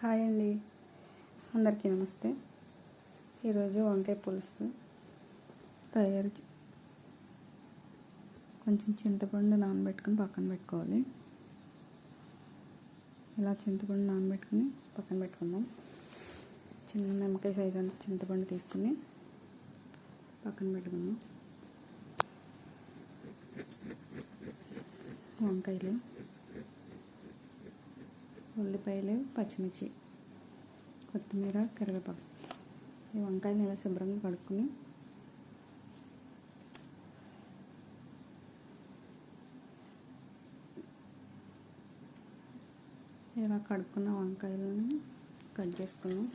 Hi అండి, అందరికీ నమస్తే. ఈరోజు వంకాయ పులుసు తయారు కొంచెం చింతపండు నానబెట్టుకుని పక్కన పెట్టుకోవాలి. ఇలా చింతపండు నానబెట్టుకుని పక్కన పెట్టుకుందాం. చిన్న నిమ్మకాయ సైజ్ అంత చింతపండు తీసుకుని పక్కన పెట్టుకుందాం. వంకాయలు, ఉల్లిపాయలు, పచ్చిమిర్చి, కొత్తిమీర, కరివేపాకు. ఈ వంకాయలు ఇలా శుభ్రంగా కడుక్కుని ఇలా కడుక్కున్న వంకాయలను కట్ చేసుకున్నాం.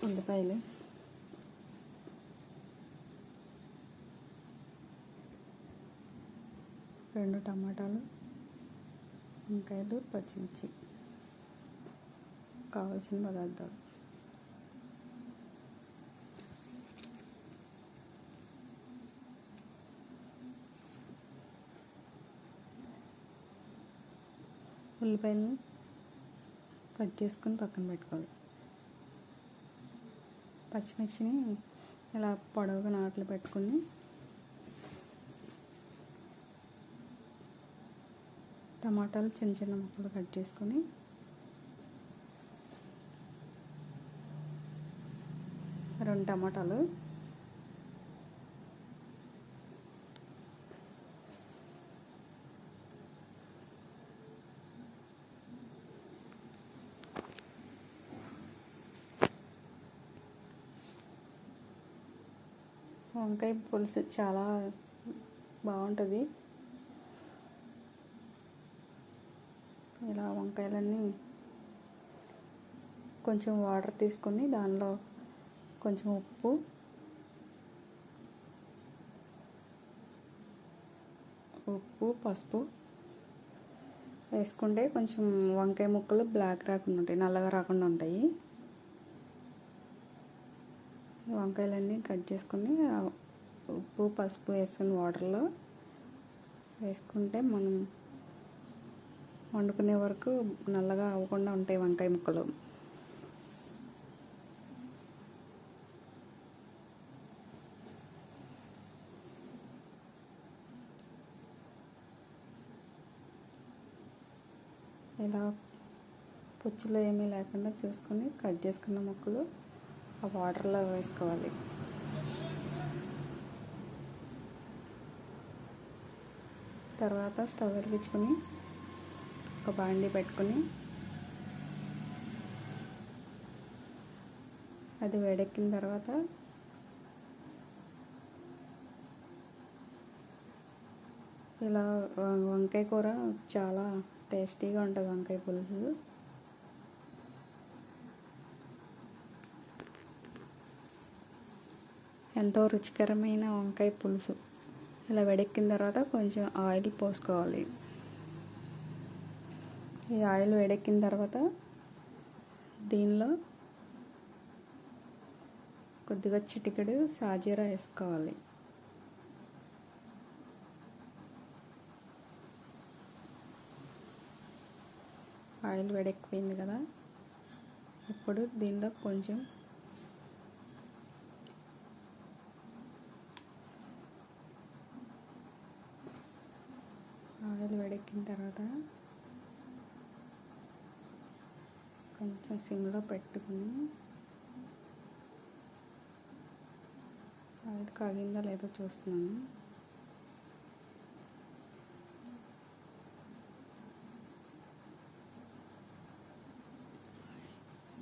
ఉల్లిపాయలు, రెండు టమాటాలు, వంకాయలు, పచ్చిమిర్చి. కావాల్సిన పదార్థాలు: ఉల్లిపాయలను కట్ చేసుకుని పక్కన పెట్టుకోవాలి. పచ్చిమిర్చిని ఇలా పొడవుగా నాట్లు పెట్టుకుని టమాటాలు చిన్న చిన్న ముక్కలు కట్ చేసుకొని రెండు టమాటాలు, వంకాయ పులుసు చాలా బాగుంటుంది. ఇలా వంకాయలన్నీ కొంచెం వాటర్ తీసుకొని దానిలో కొంచెం ఉప్పు, పసుపు వేసుకుంటే కొంచెం వంకాయ ముక్కలు బ్లాక్ రాకుండా ఉంటాయి, నల్లగా రాకుండా ఉంటాయి. వంకాయలన్నీ కట్ చేసుకొని ఉప్పు, పసుపు వేసుకుని వాటర్లో వేసుకుంటే మనం వండుకునే వరకు నల్లగా అవ్వకుండా ఉంటాయి వంకాయ ముక్కలు. ఇలా పుచ్చులో ఏమీ లేకుండా చూసుకొని కట్ చేసుకున్న ముక్కలు ఆ వాటర్లో వేసుకోవాలి. తర్వాత స్టవ్ వెలిగించుకొని ఒక బాండీ పెట్టుకొని అది వేడెక్కిన తర్వాత ఇలా వంకాయ కూర చాలా టేస్టీగా ఉంటుంది. వంకాయ పులుసు ఎంతో రుచికరమైన వంకాయ పులుసు. ఇలా వేడెక్కిన తర్వాత కొంచెం ఆయిల్ పోసుకోవాలి. ఈ ఆయిల్ వేడెక్కిన తర్వాత దీనిలో కొద్దిగా చిటికెడు సాజీరా వేసుకోవాలి. ఆయిల్ వేడెక్కిపోయింది కదా, ఇప్పుడు దీనిలో కొంచెం ఆయిల్ వేడెక్కిన తర్వాత కొంచెం సిమ్లో పెట్టుకుని ఆయిల్ కాగిందో లేదో చూస్తున్నాను.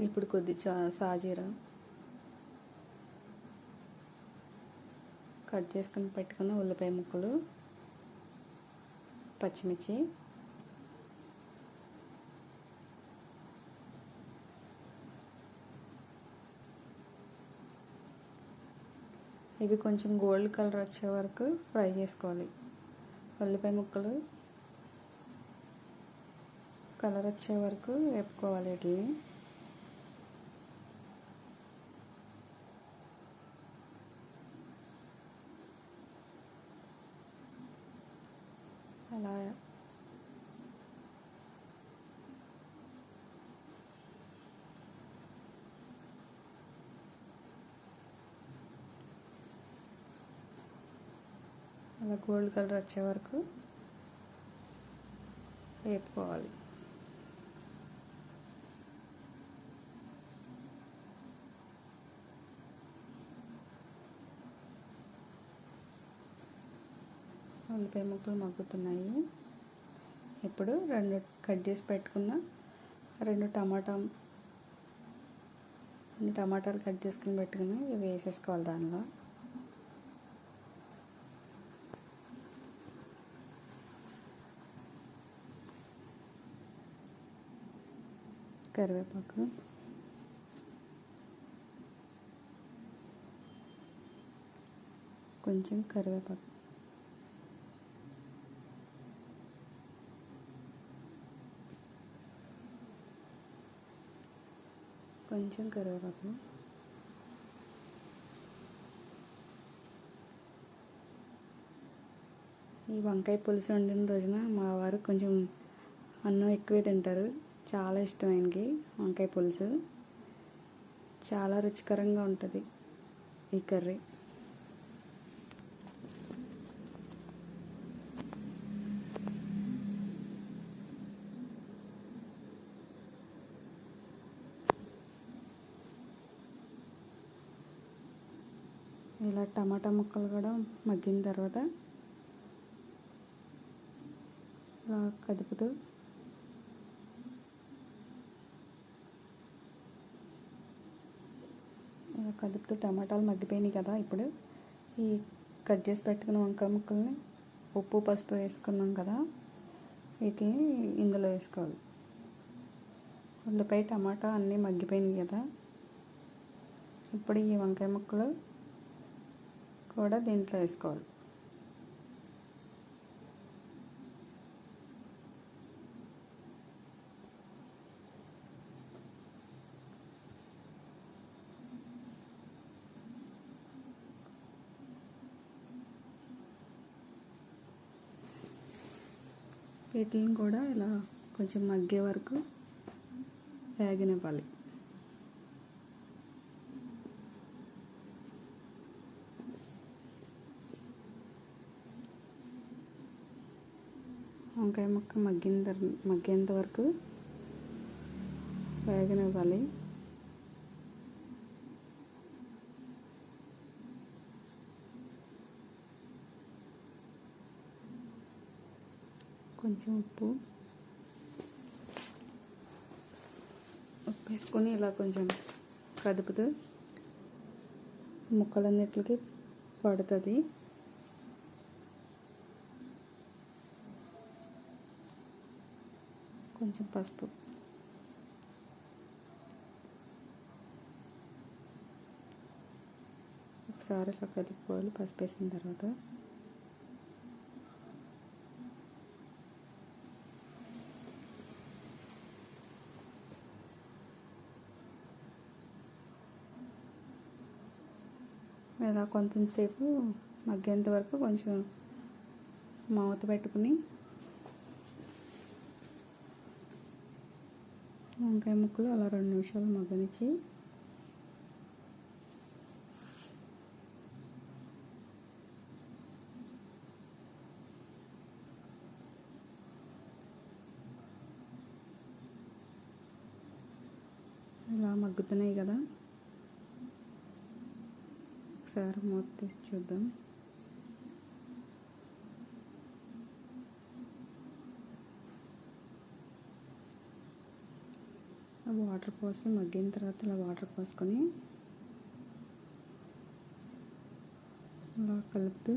ఇప్పుడు కొద్ది సాజీరా, కట్ చేసుకుని పెట్టుకున్న ఉల్లిపాయ ముక్కలు, పచ్చిమిర్చి, ఇవి కొంచెం గోల్డ్ కలర్ వచ్చే వరకు ఫ్రై చేసుకోవాలి. ఉల్లిపాయ ముక్కలు కలర్ వచ్చే వరకు వేపుకోవాలి వీటిని. అలా అలా గోల్డ్ కలర్ వచ్చే వరకు వేపుకోవాలి. ఉల్లిపాయ ముక్కలు మగ్గుతున్నాయి. ఇప్పుడు 2 కట్ చేసి పెట్టుకున్న 2 టమాటాలు కట్ చేసుకుని పెట్టుకుని ఇవి వేసేసుకోవాలి. దానిలో కరివేపాకు, కొంచెం కరివేపాకు, కొంచెం కరివేపాకు, ఈ వంకాయ పులుసు వండిన రోజున మా వారు కొంచెం అన్నం ఎక్కువే తింటారు. చాలా ఇష్టం ఆయనకి వంకాయ పులుసు. చాలా రుచికరంగా ఉంటుంది ఈ కర్రీ. ఇలా టమాటా ముక్కలు కూడా మగ్గిన తర్వాత ఇలా కదుపుతూ టమాటాలు మగ్గిపోయినాయి కదా. ఇప్పుడు ఈ కట్ చేసి పెట్టుకున్న వంకాయ ముక్కల్ని ఉప్పు పసుపు వేసుకున్నాం కదా, వీటిని ఇందులో వేసుకోవాలి. ఉల్లిపాయ టమాటా అన్నీ మగ్గిపోయినాయి కదా. ఇప్పుడు ఈ వంకాయ ముక్కలు కూడా దీంట్లో వేసుకోవాలి. వీటిని కూడా ఇలా కొంచెం మగ్గే వరకు వేగనివ్వాలి. వంకాయ ముక్క మగ్గేంత వరకు వేగనివ్వాలి. కొంచెం ఉప్పు వేసుకొని ఇలా కొంచెం కదుపుతూ ముక్కలన్నిటికి పడుతుంది. కొంచెం పసుపు, ఒకసారి ఇలా కదుపుకోవాలి. పసుపు వేసిన తర్వాత ఇలా కొంతసేపు మగ్గేంత వరకు కొంచెం మూత పెట్టుకుని వంకాయ ముక్కలు అలా 2 నిమిషాలు మగ్గనిచ్చి ఇలా మగ్గుతున్నాయి కదా. ఒకసారి మూత తీసి చూద్దాం. వాటర్ పోసి మగ్గిన తర్వాత ఇలా వాటర్ పోసుకొని అలా కలుపుతూ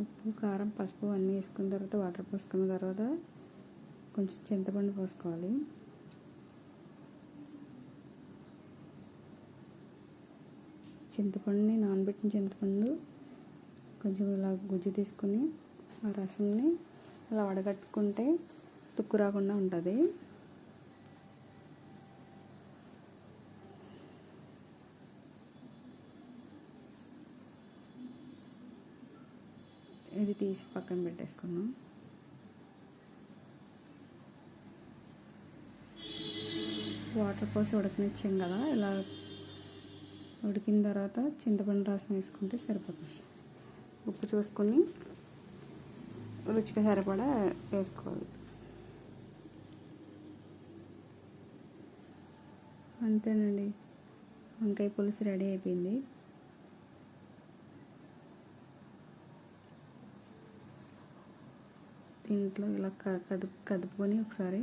ఉప్పు కారం పసుపు అన్నీ వేసుకున్న తర్వాత వాటర్ పోసుకున్న తర్వాత కొంచెం చింతపండు పోసుకోవాలి. చింతపండుని నానబెట్టిన చింతపండు కొంచెం ఇలా గుజ్జు తీసుకుని ఆ రసంని ఇలా వడగట్టుకుంటే తుక్కు రాకుండా ఉంటుంది. ఇది తీసి పక్కన పెట్టేసుకున్నాం. వాటర్ పోసి ఉడకనిచ్చాం కదా, ఇలా ఉడికిన తర్వాత చింతపండు రసం వేసుకుంటే సరిపోతుంది. ఉప్పు చూసుకొని రుచికి సరిపడా వేసుకోవాలి. అంతేనండి, వంకాయ పులుసు రెడీ అయిపోయింది. దీంట్లో ఇలా కదుపుకొని ఒకసారి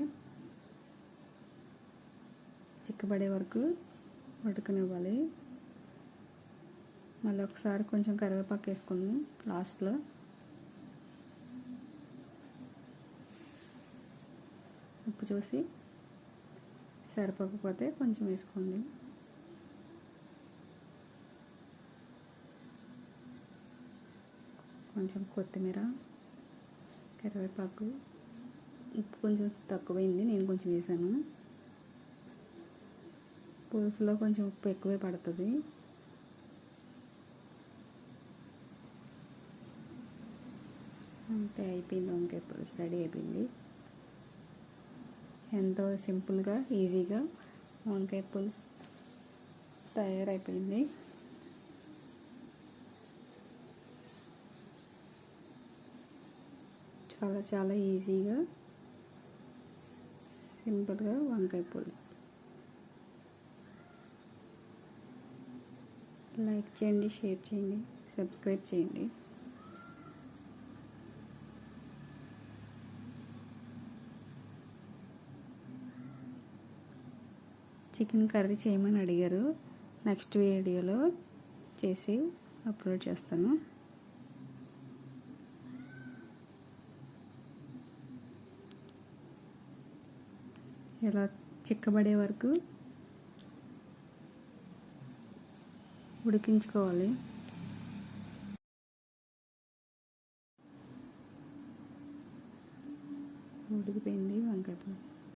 చిక్కబడే వరకు ఉడకనివ్వాలి. మళ్ళీ ఒకసారి కొంచెం కరివేపాకు వేసుకున్నాం లాస్ట్లో. ఉప్పు చూసి సరిపోకపోతే కొంచెం వేసుకోండి. కొంచెం కొత్తిమీర, కరివేపాకు. ఉప్పు కొంచెం తక్కువైంది, నేను కొంచెం వేసాను. పులుసులో కొంచెం ఉప్పు ఎక్కువే పడుతుంది. అంతే, అయిపోయింది. వంకాయ పులుసు రెడీ అయిపోయింది. ఎంతో సింపుల్గా ఈజీగా వంకాయ పులుసు తయారైపోయింది. చాలా చాలా ఈజీగా సింపుల్గా వంకాయ పులుసు. లైక్ చేయండి, షేర్ చేయండి, సబ్స్క్రైబ్ చేయండి. చికెన్ కర్రీ చేయమని అడిగారు. నెక్స్ట్ వీడియోలో చేసి అప్లోడ్ చేస్తాను. ఇలా చిక్కబడే వరకు ఉడికించుకోవాలి.